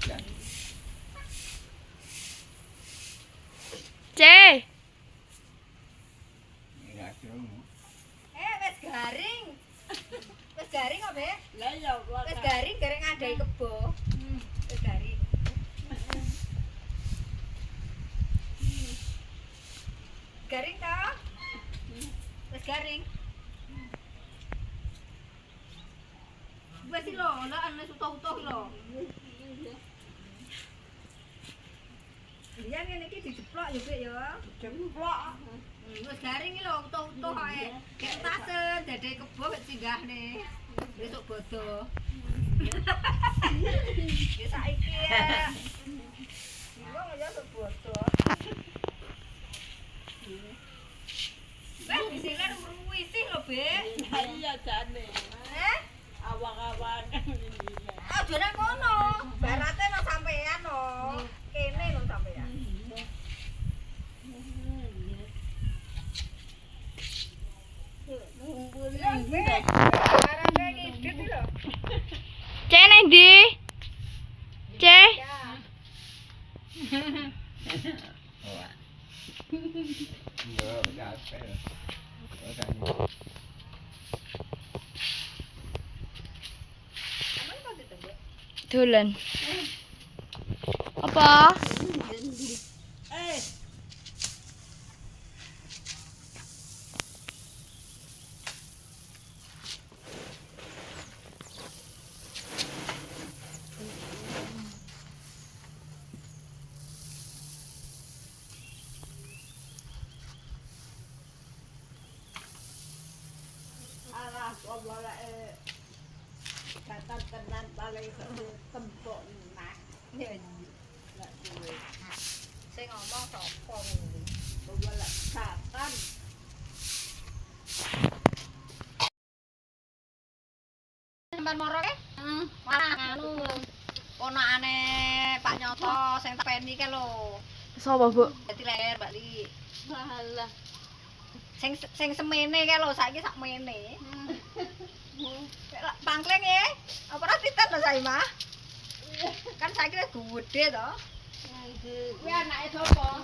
C. Wis garing. Wis garing kok, Be? Lah ya kok. Wis garing ngadai kebo. Wis garing. Garing toh? Wis garing. Wis lho, lha ana utuh-utuh lho. Iya ngene iki dijeplok ya, Bek ya. Jemplok. Wis garing iki lho, utuh-utuh ae. Kayak tasen dade kebo wis singgahne. Besok bodo. Ya saiki ya. Wong ya sok bodo. Wes disiler ruwisih lho, Bek. Iya jane. Awak-awak ini. Aja nang kono. Barate no sampean no. Kene no sampean. Barang kayak gitu lho. C nang ndi? C. Dolan. Apa? Alah kok boleh kata tenan paling tempok nak. Ya Lah duwe. sing ngomong sapa ngene. Kok boleh katan. Sampeyan moro ke? Wah, anu. Ponakane Pak Nyoto sing tepeni ke lho. Sapa, Bu? Dadi ler Bali. Salah. Sing semene ke lho, saiki sak mene. Pangkling ya? Apa ora titan lho saiki mah? Kan saiki wis gedhe to. Kuwi anake sapa?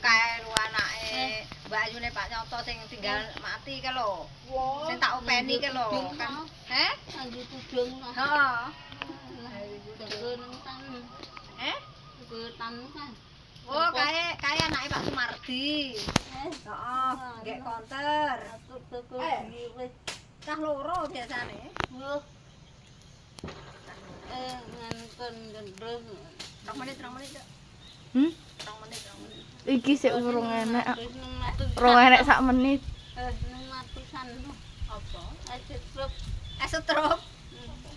Kae lu anake Mbak Ayune Pak Nyoto sing tinggal mati ke lho. Sing tak openi ke lho. Kan heh? Anggo tudung. Heeh. Eh? Kan. Oh, kae anake Pak Sumardi. Heeh, nggek konter. Cah loro biasane. Ngan gendeng. 3 menit, 3 menit, Cuk. Hmm? 3 menit, 3 menit. Iki sik urung enek. Urung enek sak menit. Matusan Apa? asetrup Es setrup.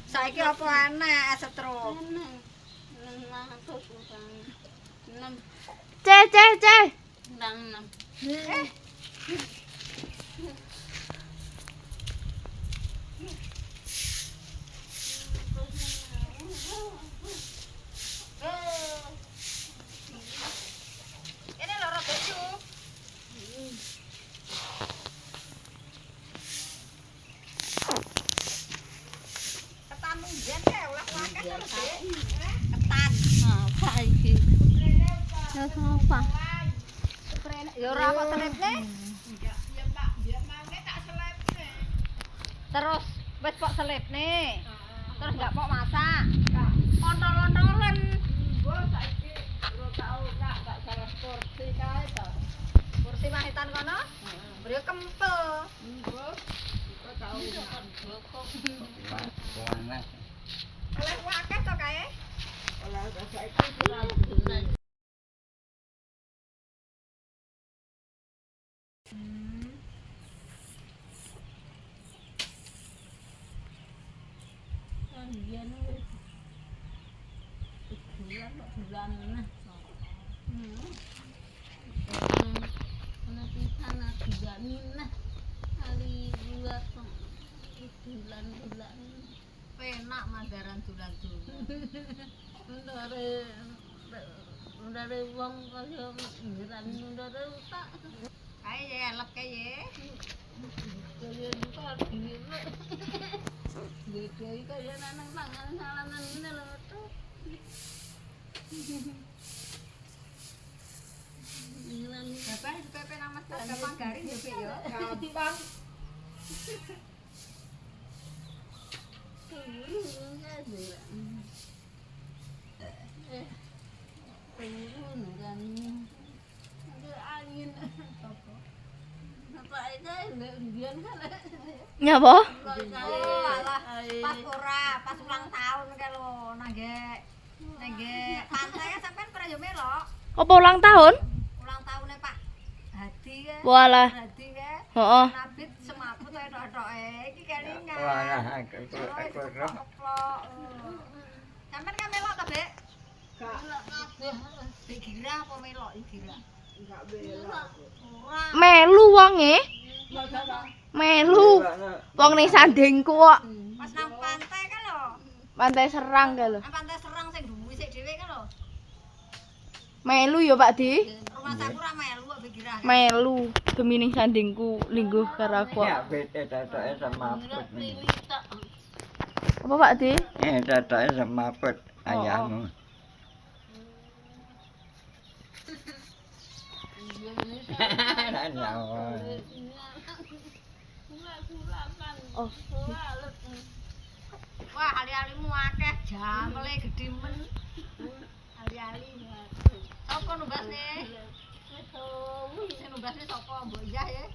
Saiki apa enek es setrup? C C C. Eh, ini loro baju. Ketan mungjen ke ulah wakeh lho, Dik. Ketan. apa iki? Ya apa? Ya ora apa selepne. Terus wis kok selepne. Terus enggak kok masak. Kontol-kontolen. Kursi wahitan kono? Brio kempel. Oleh wakeh to kae? Penak mandaran dulan-dulan. Ndare wong kaya ngiran ndare utak. Kae ya elep kae ye. Kaya buka diri. Gede kaya nang tangan salaman ngene lho. Bapak DPP nang Mas gampang garing ya, Bek ya. Gampang. Nyapa? Oh, alah, pas ulang tahun kae lho, nangge pantai kan sampean pernah yo melok. Apa ulang tahun? Ulang tahunnya Pak Hadi ya. Walah. Hadi ya. Heeh. Nabit semaput ae tok-toke iki kelingan. Wah, aku Sampean kan melok ta, Bek? Gak, Bek gira apa melok iki gira? gak belok. Ora. Melu wonge. Gak. Melu. Wong ning sandingku kok. Pas nang pantai kan lho. Pantai Serang kae lho. Nang pantai Serang sing duwe sik dhewe kan lho. Melu ya Pak Di. Rumah sakura melu kok Bek gira. Melu demi ning sandingku lingguh karo aku. ya beda totoke semaput. Apa Pak Di? Totoke semaput ayahmu. Oh. Wah, ali-alimu akeh, jamele gedhe men. Ali-ali. Apa numbasne? Sing numbasne sapa? Mbok Iyah ya.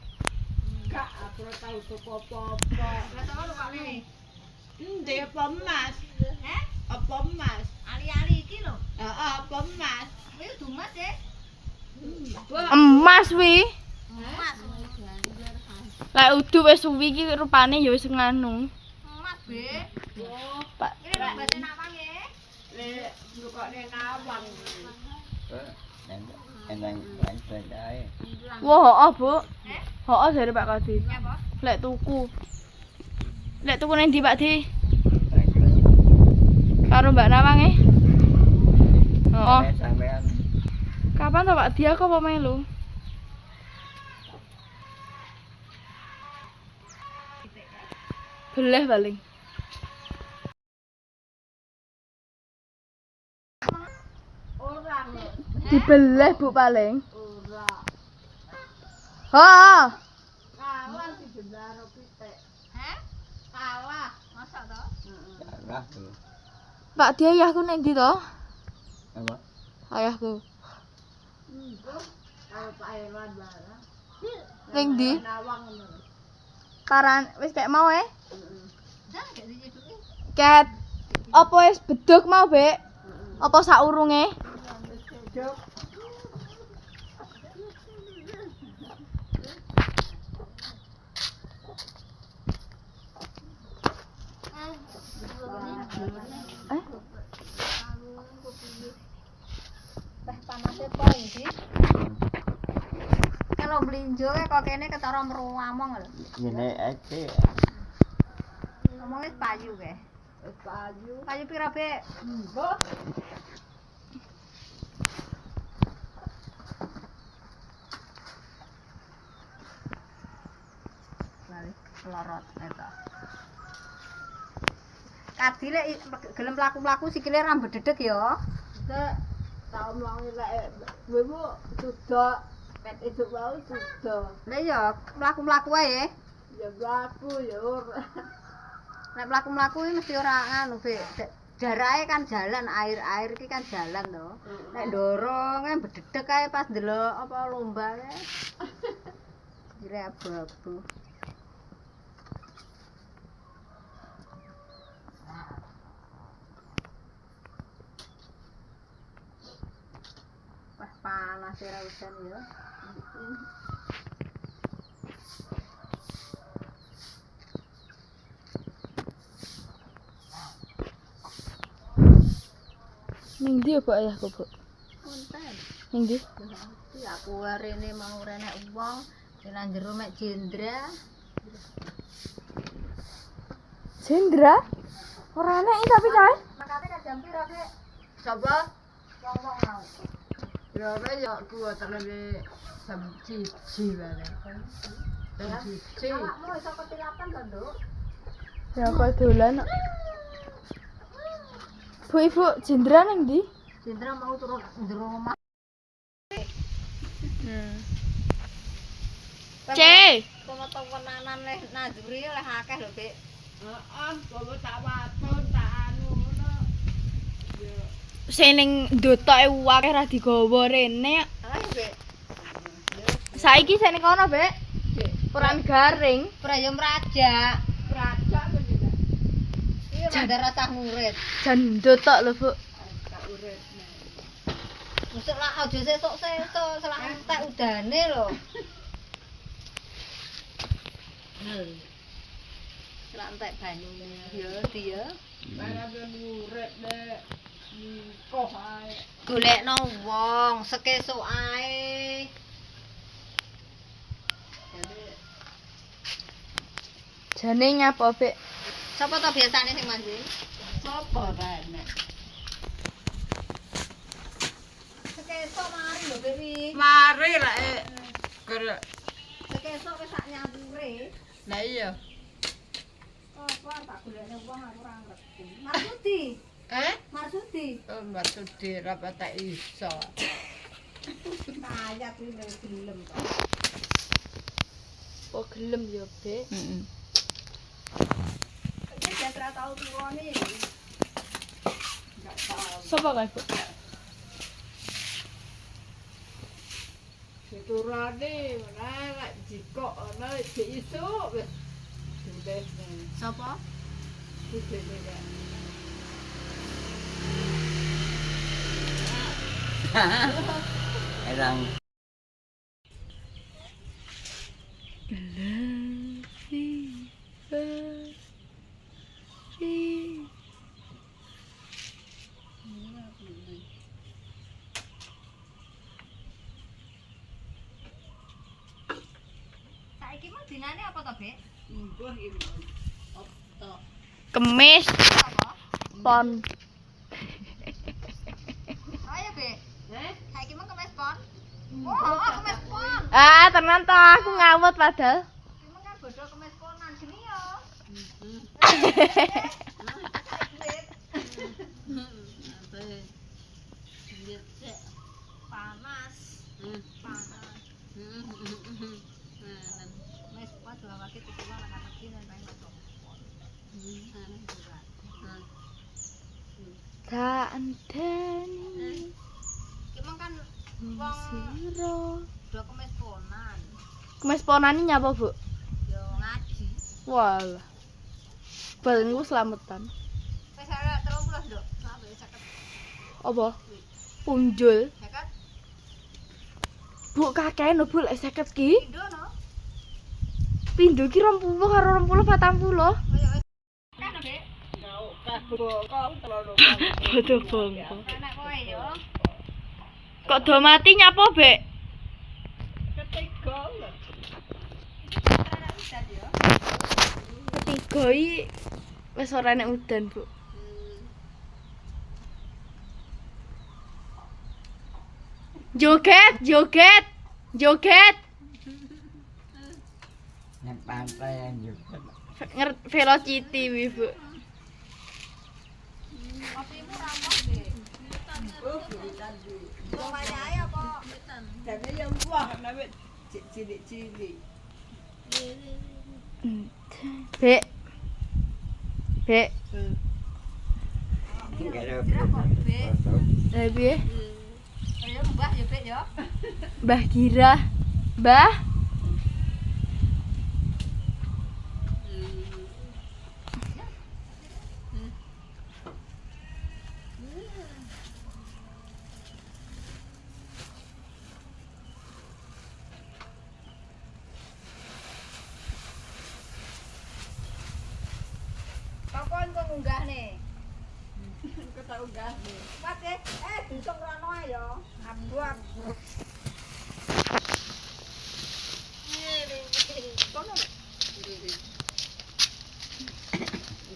Gak, aku ora tau tuku apa-apa. Lah sama numpakne. Ndek apa emas? Heh? Apa emas? Ali-ali iki lho. Heeh, apa emas? Kuwi dumas ya. Emas wi. Emas. Lek udu wis suwi iki rupane ya wis nganu. Emas, Be. Pak. Ini numbasne nawang ya. Lek nukokne nawang. Enang ae. Wah, heeh, Bu. Heh? Heeh jare Pak Kadi. Ya apa? Lek tuku. Lek tuku nang ndi Pak Di? Karo Mbak Nawang e. Oh, Sampean kapan to Pak Di aku apa melu? Beleh paling. Ora lho. Dibeleh Bu paling. Ora. Heeh. Kalah di bendaro pitik. Heh? Kalah. Masa to? salah tuh. Pak Di ayahku nang ndi to? Apa? Ayahku. Kalau Pak Irwan barang. Ning ndi? Nawang ngono. Karan wis kayak mau Jangan gak diceduki. Ket. Apa wis bedug mau, Bek? Apa saurunge? Jok. Eh? Teh panase po iki. Kalau blinjo kok kene ketara meruwamong lho. Ini iki Ngomongnya payu ke. Payu. Payu pira, Bek? Mbok. Balik kelorot eta. Kadi lek gelem mlaku-mlaku sikile ra mbedhedhek ya. Nek tau mlaku lek wewu sudah pet itu mau sudah. Lah ya mlaku-mlaku wae. Ya mlaku ya ora. Nek mlaku-mlaku iki mesti ora nganu, Bek. Jarake kan jalan, air-air iki kan jalan to. Nek ndorong kan bedhedhek kae pas ndelok apa lomba kae. Kira abu-abu. Wah panas ora hujan ya. Ning ndi ya Bu ayahku, Bu? Punten. Ning ndi? Iki aku rene mau renek wong nang jero mek Jendra. Jendra? Ora enek tapi cae. Makane kan jam pira, Kek? Coba Wong-wong mau. ya ya kuwi terlebih jam 1 wae. Jam 1. Awakmu iso ketilapan to, Nduk? Ya kok dolan. Bu Ibu Jendra nang ndi? Sindra mau turun njero omah. C. Temen-temenan leh Nazuri leh akeh lho, Bik. Heeh, kowe tak watun tak anu ngono. Yo. Sing ning ndotoke akeh ra digawa rene. Ayo, Bik. Saiki sing ning kono, Bek. Peran garing. Prayom raja. Praja kok juga. Iki rada rasa murid. Jan ndotok lho, Bu. Tak urip. Mesti lah aja sesuk-sesuk selak entek udane lho. Selak entek banyune. Ya, Di ya. Barang urip nek nikoh ae. Golekno wong sekesuk ae. Jane nyapa, Bek? Sapa to biasane sing manjing? Sopo ta nek? Sekesuk mari lho, Biri. Mari lek kerek. Sekesuk wis sak nyampure. Lah iya. Apa tak golekne wong aku ora ngerti. Marsudi. Marsudi. Oh, maksud ra tak iso. Kaya kuwi lho gelem to. Oh, gelem ya, Bek. Heeh. Iki jatra tau tuwane. Sapa kae, Bu? Fiturane mana lek jikok ana isuk wis. Sudah nih. Sapa? Sudah nih. Erang Saiki mah dinane apa to, Bek? Mbah iki. Apa? Kemis Apa? pon. Ayo, Bek. Eh? Saiki mah kemes pon. Oh, kemes pon. Ah, tenan to aku ngawut padahal. Iki mah kan bodho kemes ponan geni yo. Panas. Panas. Mes pon dua wakit iki mah nang ngerti nang pon. Tak enteni Iki mah kan wong sira. do kemes ponan. Kemis ponane nyapa, Bu? Yo ngaji. Walah. Balengku selametan. Wis arek 30, Nduk. Sampai 50. Apa? Punjul. Ya kan? Bu kakek no Bu lek 50 ki. Indo no. Pindho ki 20 karo 20 40. Oh ya wis. Kan, Dek. Kau kau terlalu Bodoh bongko. Anak kowe yo. Kok do mati nyapa, Bek? ketiga lho. Anak udan yo. Ketiga iki wis ora nek udan, Bu. Joget, joget. Joget. yang pantai yang juga. Velocity wi, Bu. Kopimu rampok, Dek. Wong wayahe apa? Jadi yang buah nabe cilik-cilik. Bek. Bek. Enggak ada Bek. foto. Piye? Ayo Mbah yo, Bek yo. Mbah Gira. Mbah. Kapan kok munggah nih? Kau tahu gak nih? Cepat deh. Besok rano ayo. Ambuak. Kono.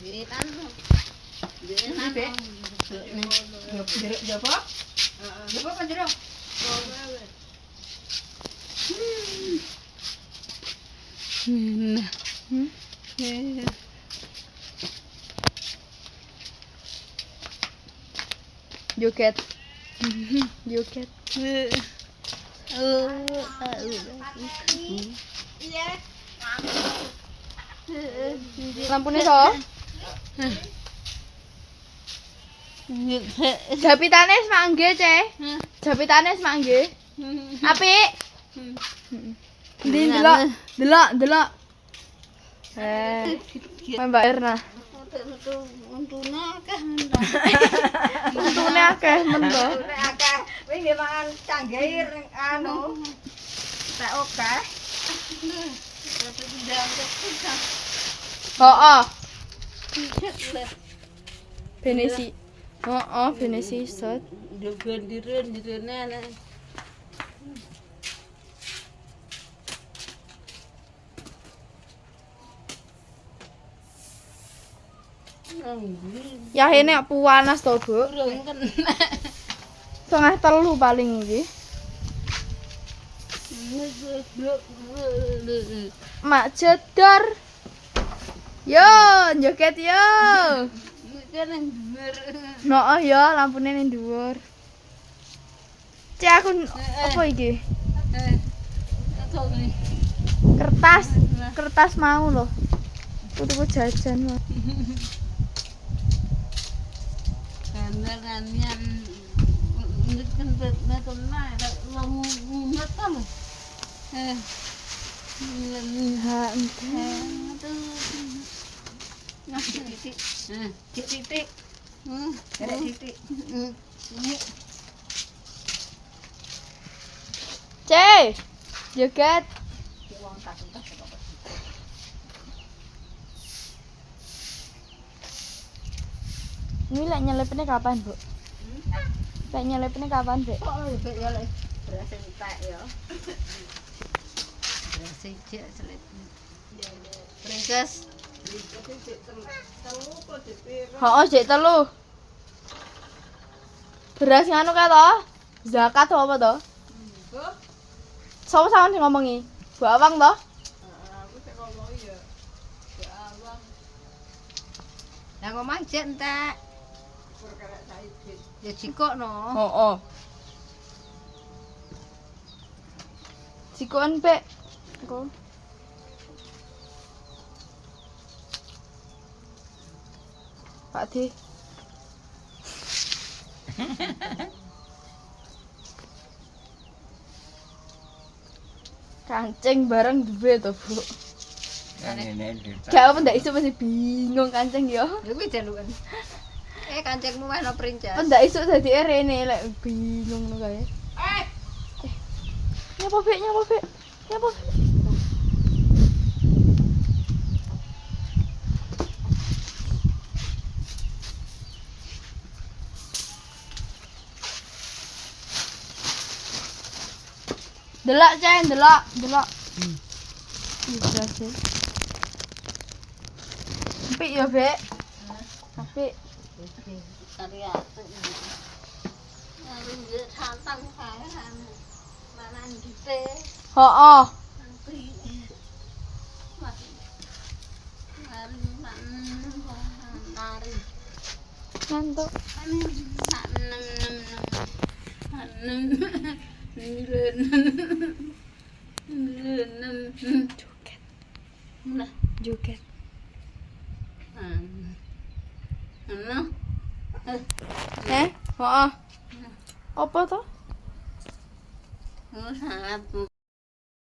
Wiritan. Wiritan, Bek. Yo apa? Yo apa jero? Joget. Joget. Lampune so. Japitane wis mangge, Ce. Japitane wis mangge. Apik. Ndi delok. Mbak Erna. Untune akeh men to. Nek akeh kuwi nggih mangan canggih anu. Tak oke. Heeh. Benesi. Heeh, benesi set. Direne. Ya ini panas to, Bu. Urung kena. 2:30 paling iki. Mak jedor. Yo, joget yo. Noh ya, lampune ning dhuwur. Cek aku apa iki? Kertas mau loh. Tuku jajan loh. Kandangan ngene kan wong ngumet to lho. Ha, Titik. Ada titik. Cek. Joget. Ini lek nyelepne kapan, Bu? Lek nyelepne kapan, Dek? Kok lebih ya lek beras entek ya. Beras sijik selit. Princess. Heeh, Dek 3. Beras nganu ka to? Zakat to apa to? Sopo sampean sing ngomongi? Bu Awang to? Lah ngomong jek entek. Ya jikokno. Heeh. Sikoan, Pek. Engko. Pak Di. Kancing bareng duwe to, Bu. Kan ini duta. Gak apa ndak iso masih bingung kancing ya. Ya kuwi jalukan. Kancingmu wis no princess. Apa ndak iso dadi rene lek bingung ngono kae. Nyapa, Bek? Delok, Cen, delok. Bisa sih. Apik ya, Bek. Apik. Karya tuh. Lalu dia santang kae mana gitu. Heeh. Nari. Ngantuk. Joget. Heeh. Apa to? Sangat